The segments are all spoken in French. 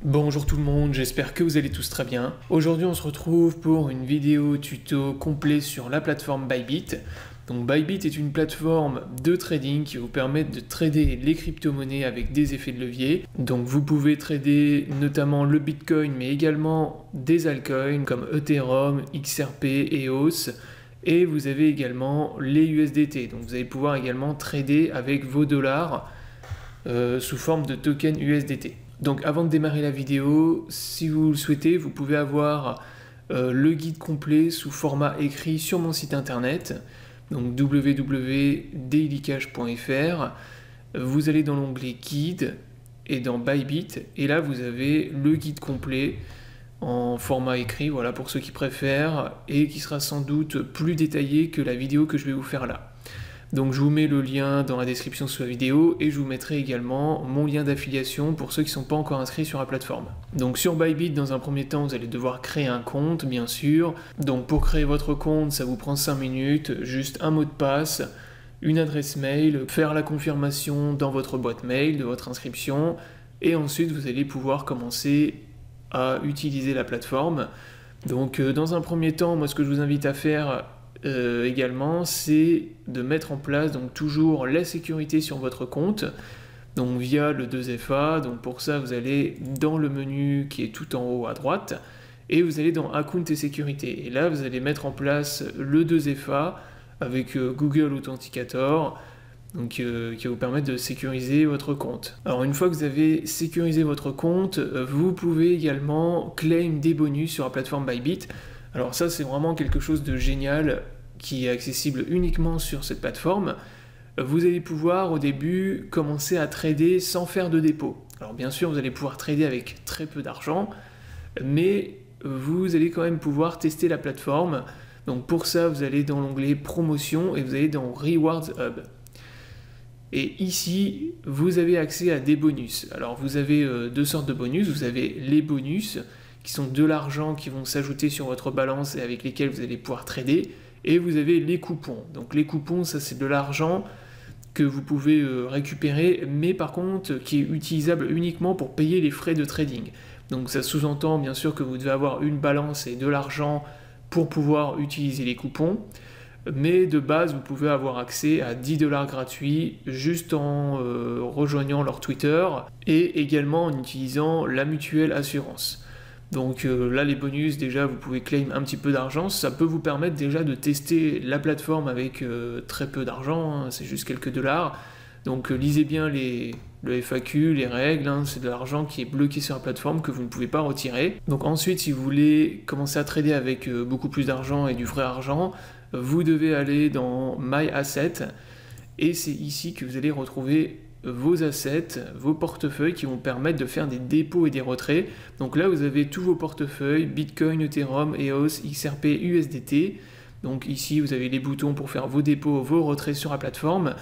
Bonjour tout le monde, j'espère que vous allez tous très bien. Aujourd'hui on se retrouve pour une vidéo tuto complet sur la plateforme Bybit. Donc Bybit est une plateforme de trading qui vous permet de trader les crypto-monnaies avec des effets de levier. Donc vous pouvez trader notamment le Bitcoin mais également des altcoins comme Ethereum, XRP, EOS. Et vous avez également les USDT. Donc vous allez pouvoir également trader avec vos dollars sous forme de token USDT. Donc avant de démarrer la vidéo, si vous le souhaitez, vous pouvez avoir le guide complet sous format écrit sur mon site internet, donc www.dailycash.fr. Vous allez dans l'onglet guide et dans Bybit, et là vous avez le guide complet en format écrit, voilà pour ceux qui préfèrent, et qui sera sans doute plus détaillé que la vidéo que je vais vous faire là. Donc je vous mets le lien dans la description sous la vidéo et je vous mettrai également mon lien d'affiliation pour ceux qui ne sont pas encore inscrits sur la plateforme. Donc sur Bybit, dans un premier temps, vous allez devoir créer un compte, bien sûr. Donc pour créer votre compte, ça vous prend 5 minutes, juste un mot de passe, une adresse mail, faire la confirmation dans votre boîte mail de votre inscription et ensuite vous allez pouvoir commencer à utiliser la plateforme. Donc dans un premier temps, moi ce que je vous invite à faire également, c'est de mettre en place donc toujours la sécurité sur votre compte, donc via le 2FA. Donc pour ça, vous allez dans le menu qui est tout en haut à droite et vous allez dans Account et sécurité. Et là, vous allez mettre en place le 2FA avec Google Authenticator, donc qui va vous permettre de sécuriser votre compte. Alors une fois que vous avez sécurisé votre compte, vous pouvez également claim des bonus sur la plateforme Bybit. Alors ça c'est vraiment quelque chose de génial qui est accessible uniquement sur cette plateforme. Vous allez pouvoir au début commencer à trader sans faire de dépôt. Alors bien sûr vous allez pouvoir trader avec très peu d'argent, mais vous allez quand même pouvoir tester la plateforme. Donc pour ça vous allez dans l'onglet promotion et vous allez dans Rewards Hub. Et ici vous avez accès à des bonus. Alors vous avez deux sortes de bonus. Vous avez les bonus qui sont de l'argent qui vont s'ajouter sur votre balance et avec lesquels vous allez pouvoir trader, et vous avez les coupons. Donc les coupons, ça c'est de l'argent que vous pouvez récupérer, mais par contre qui est utilisable uniquement pour payer les frais de trading. Donc ça sous-entend bien sûr que vous devez avoir une balance et de l'argent pour pouvoir utiliser les coupons, mais de base vous pouvez avoir accès à 10 $ gratuits juste en rejoignant leur Twitter et également en utilisant la mutuelle assurance. Donc là les bonus, déjà vous pouvez claim un petit peu d'argent, ça peut vous permettre déjà de tester la plateforme avec très peu d'argent, hein, c'est juste quelques dollars. Donc lisez bien le FAQ, les règles, hein, c'est de l'argent qui est bloqué sur la plateforme que vous ne pouvez pas retirer. Donc ensuite si vous voulez commencer à trader avec beaucoup plus d'argent et du vrai argent, vous devez aller dans My Asset et c'est ici que vous allez retrouver vos assets, vos portefeuilles qui vont permettre de faire des dépôts et des retraits. Donc là vous avez tous vos portefeuilles, Bitcoin, Ethereum, EOS, XRP, USDT. Donc ici vous avez les boutons pour faire vos dépôts, vos retraits sur la plateforme.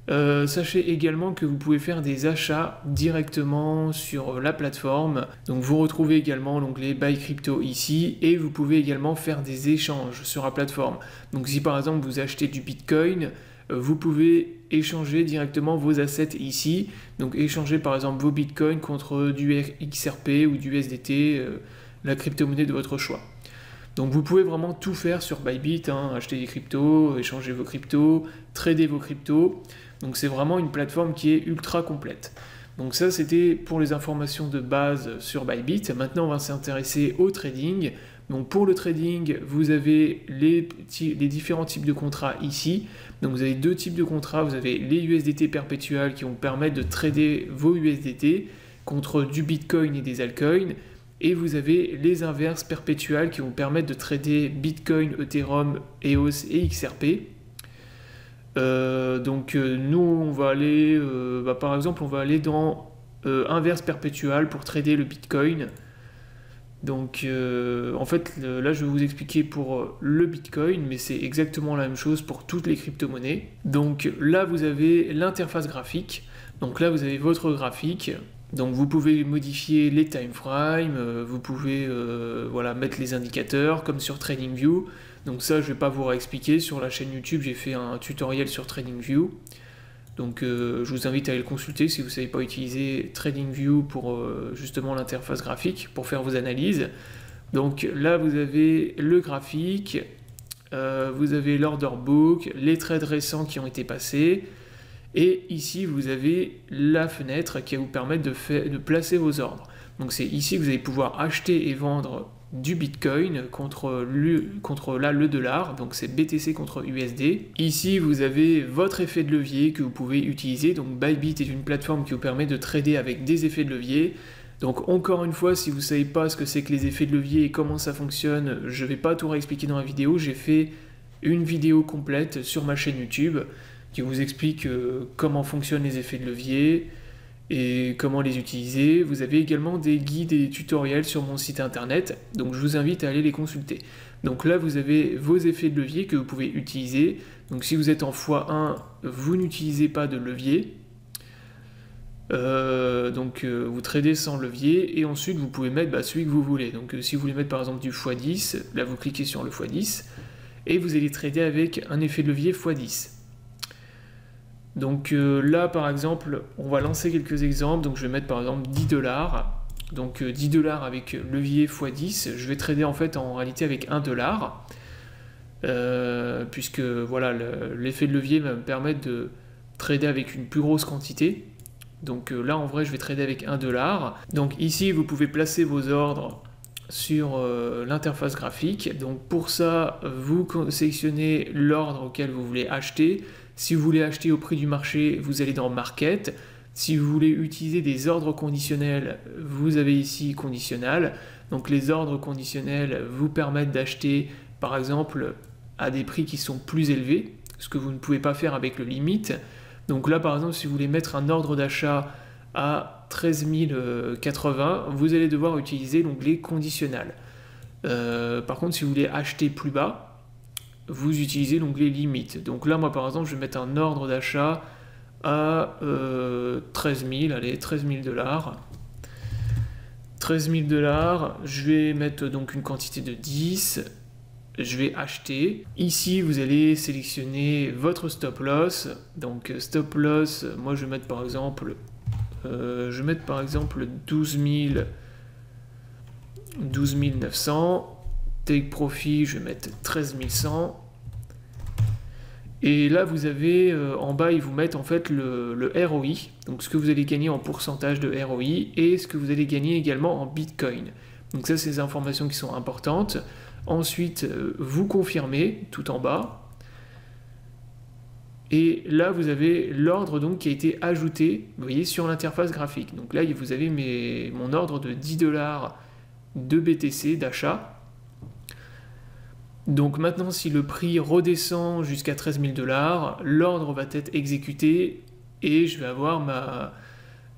Sachez également que vous pouvez faire des achats directement sur la plateforme. Donc vous retrouvez également l'onglet Buy Crypto ici et vous pouvez également faire des échanges sur la plateforme. Donc si par exemple vous achetez du Bitcoin, vous pouvez échanger directement vos assets ici, donc échanger par exemple vos bitcoins contre du XRP ou du USDT, la crypto-monnaie de votre choix. Donc vous pouvez vraiment tout faire sur Bybit, hein, acheter des cryptos, échanger vos cryptos, trader vos cryptos, donc c'est vraiment une plateforme qui est ultra complète. Donc ça c'était pour les informations de base sur Bybit. Maintenant on va s'intéresser au trading. Donc pour le trading, vous avez les différents types de contrats ici. Donc vous avez deux types de contrats, vous avez les USDT perpétuels qui vont permettre de trader vos USDT contre du Bitcoin et des altcoins. Et vous avez les inverses perpétuels qui vont permettre de trader Bitcoin, Ethereum, EOS et XRP. Nous on va aller, par exemple on va aller dans inverse perpétuel pour trader le Bitcoin. Donc en fait là je vais vous expliquer pour le Bitcoin, mais c'est exactement la même chose pour toutes les crypto-monnaies. Donc là vous avez l'interface graphique, donc là vous avez votre graphique, donc vous pouvez modifier les time frames, vous pouvez voilà, mettre les indicateurs comme sur TradingView. Donc ça je ne vais pas vous réexpliquer, sur la chaîne YouTube j'ai fait un tutoriel sur TradingView. Donc je vous invite à aller le consulter si vous ne savez pas utiliser TradingView pour justement l'interface graphique, pour faire vos analyses. Donc là vous avez le graphique, vous avez l'order book, les trades récents qui ont été passés, et ici vous avez la fenêtre qui va vous permettre de placer vos ordres. Donc c'est ici que vous allez pouvoir acheter et vendre du Bitcoin contre le dollar, donc c'est BTC contre USD. Ici vous avez votre effet de levier que vous pouvez utiliser, donc Bybit est une plateforme qui vous permet de trader avec des effets de levier. Donc encore une fois, si vous ne savez pas ce que c'est que les effets de levier et comment ça fonctionne, je ne vais pas tout réexpliquer dans la vidéo, j'ai fait une vidéo complète sur ma chaîne YouTube qui vous explique comment fonctionnent les effets de levier et comment les utiliser. Vous avez également des guides et des tutoriels sur mon site internet, donc je vous invite à aller les consulter. Donc là vous avez vos effets de levier que vous pouvez utiliser. Donc si vous êtes en x1, vous n'utilisez pas de levier. Vous tradez sans levier et ensuite vous pouvez mettre celui que vous voulez. Donc si vous voulez mettre par exemple du x10, là vous cliquez sur le x10 et vous allez trader avec un effet de levier x10. Donc là par exemple on va lancer quelques exemples. Donc je vais mettre par exemple 10 $. Donc 10 $ avec levier x10, je vais trader en fait en réalité avec 1 $, puisque voilà l'effet de levier va me permettre de trader avec une plus grosse quantité. Donc là en vrai je vais trader avec 1 $. Donc ici vous pouvez placer vos ordres sur l'interface graphique. Donc pour ça vous sélectionnez l'ordre auquel vous voulez acheter. Si vous voulez acheter au prix du marché, vous allez dans Market. Si vous voulez utiliser des ordres conditionnels, vous avez ici Conditional. Donc les ordres conditionnels vous permettent d'acheter par exemple à des prix qui sont plus élevés, ce que vous ne pouvez pas faire avec le limite. Donc là par exemple si vous voulez mettre un ordre d'achat à 13 080, vous allez devoir utiliser l'onglet conditionnel. Par contre si vous voulez acheter plus bas, vous utilisez l'onglet limite. Donc là moi par exemple je vais mettre un ordre d'achat à 13 000, allez 13 000 $. 13 000 $, je vais mettre donc une quantité de 10, je vais acheter. Ici vous allez sélectionner votre stop loss. Donc stop loss, moi je vais mettre par exemple 12 900. Take profit, je vais mettre 13 100. Et là vous avez en bas ils vous mettent en fait le ROI, donc ce que vous allez gagner en pourcentage de ROI et ce que vous allez gagner également en Bitcoin. Donc ça c'est des informations qui sont importantes. Ensuite vous confirmez tout en bas. Et là vous avez l'ordre donc qui a été ajouté, vous voyez, sur l'interface graphique. Donc là vous avez mon ordre de 10 $ de BTC d'achat. Donc maintenant si le prix redescend jusqu'à 13 000 $, l'ordre va être exécuté et je vais avoir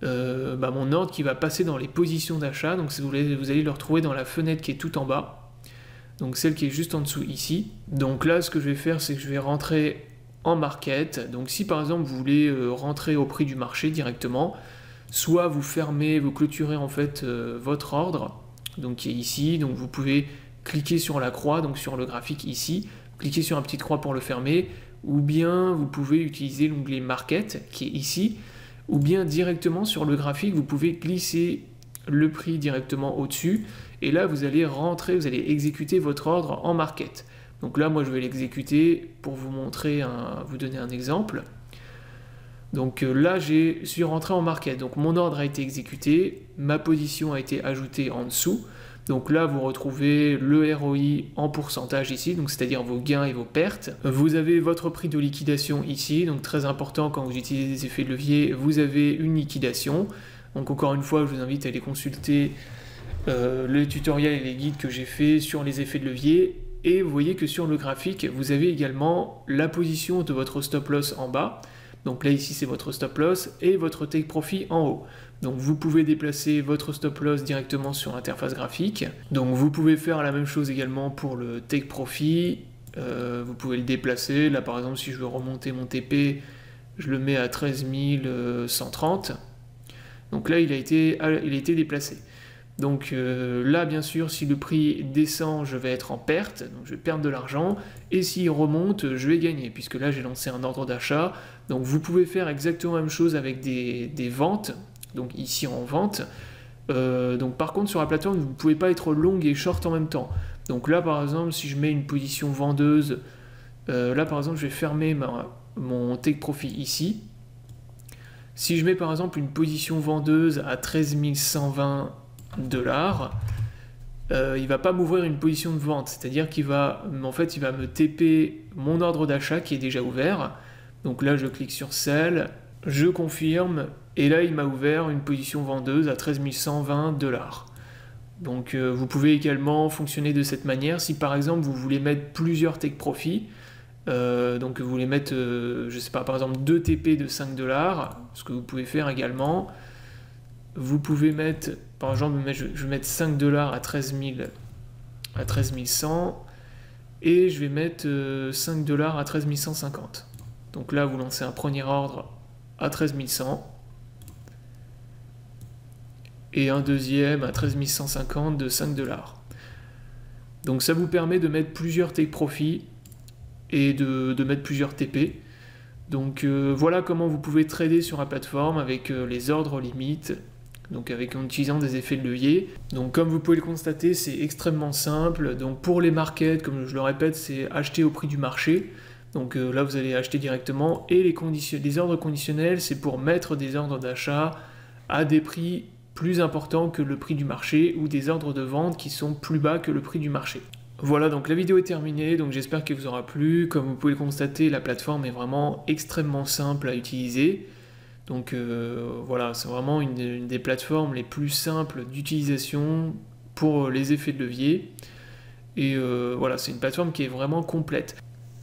mon ordre qui va passer dans les positions d'achat. Donc vous allez le retrouver dans la fenêtre qui est tout en bas, donc celle qui est juste en dessous ici. Donc là ce que je vais faire c'est que je vais rentrer en market. Donc si par exemple vous voulez rentrer au prix du marché directement, soit vous fermez, vous clôturez en fait votre ordre, donc qui est ici. Donc vous pouvez cliquez sur la croix, donc sur le graphique ici, cliquez sur une petite croix pour le fermer, ou bien vous pouvez utiliser l'onglet Market qui est ici, ou bien directement sur le graphique, vous pouvez glisser le prix directement au-dessus, et là vous allez rentrer, vous allez exécuter votre ordre en Market. Donc là moi je vais l'exécuter pour vous montrer, vous donner un exemple. Donc là je suis rentré en Market, donc mon ordre a été exécuté, ma position a été ajoutée en dessous. Donc là, vous retrouvez le ROI en pourcentage ici, donc c'est-à-dire vos gains et vos pertes. Vous avez votre prix de liquidation ici, donc très important quand vous utilisez des effets de levier, vous avez une liquidation. Donc encore une fois, je vous invite à aller consulter les tutoriels et les guides que j'ai fait sur les effets de levier. Et vous voyez que sur le graphique, vous avez également la position de votre stop loss en bas. Donc là, ici, c'est votre stop loss et votre take profit en haut. Donc vous pouvez déplacer votre stop loss directement sur l'interface graphique. Donc vous pouvez faire la même chose également pour le take profit. Vous pouvez le déplacer. Là par exemple si je veux remonter mon TP, je le mets à 13 130. Donc là il a été déplacé. Donc là, bien sûr, si le prix descend, je vais être en perte, donc je vais perdre de l'argent, et s'il remonte, je vais gagner, puisque là, j'ai lancé un ordre d'achat. Donc vous pouvez faire exactement la même chose avec des ventes, donc ici en vente. Donc par contre, sur la plateforme, vous ne pouvez pas être long et short en même temps. Donc là, par exemple, si je mets une position vendeuse, là, par exemple, je vais fermer mon take profit ici. Si je mets, par exemple, une position vendeuse à 13 120 $, il va pas m'ouvrir une position de vente, c'est-à-dire qu'il va, en fait, il va me TP mon ordre d'achat qui est déjà ouvert. Donc là, je clique sur Sell, je confirme, et là, il m'a ouvert une position vendeuse à 13 120 $. Donc vous pouvez également fonctionner de cette manière. Si par exemple, vous voulez mettre plusieurs take profit, donc vous voulez mettre, je sais pas, par exemple 2 TP de 5 $, ce que vous pouvez faire également. Vous pouvez mettre, par exemple, je vais mettre 5 $ à 13 100, et je vais mettre 5 $ à 13 150. Donc là, vous lancez un premier ordre à 13 100, et un deuxième à 13 150 de 5 $. Donc ça vous permet de mettre plusieurs take profit et de mettre plusieurs TP. Donc voilà comment vous pouvez trader sur la plateforme avec les ordres limites, donc en utilisant des effets de levier. Donc comme vous pouvez le constater, c'est extrêmement simple. Donc pour les markets, comme je le répète, c'est acheter au prix du marché. Donc là, vous allez acheter directement. Et les ordres conditionnels, c'est pour mettre des ordres d'achat à des prix plus importants que le prix du marché, ou des ordres de vente qui sont plus bas que le prix du marché. Voilà, donc la vidéo est terminée, donc j'espère qu'elle vous aura plu. Comme vous pouvez le constater, la plateforme est vraiment extrêmement simple à utiliser. Donc voilà, c'est vraiment une des plateformes les plus simples d'utilisation pour les effets de levier. Et voilà, c'est une plateforme qui est vraiment complète.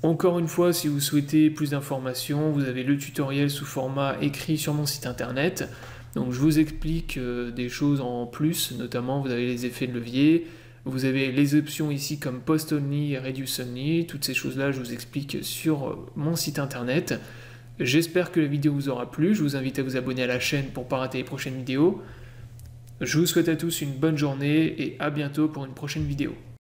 Encore une fois, si vous souhaitez plus d'informations, vous avez le tutoriel sous format écrit sur mon site internet. Donc je vous explique des choses en plus, notamment vous avez les effets de levier, vous avez les options ici comme Post Only et Reduce Only, toutes ces choses-là je vous explique sur mon site internet. J'espère que la vidéo vous aura plu, je vous invite à vous abonner à la chaîne pour ne pas rater les prochaines vidéos. Je vous souhaite à tous une bonne journée et à bientôt pour une prochaine vidéo.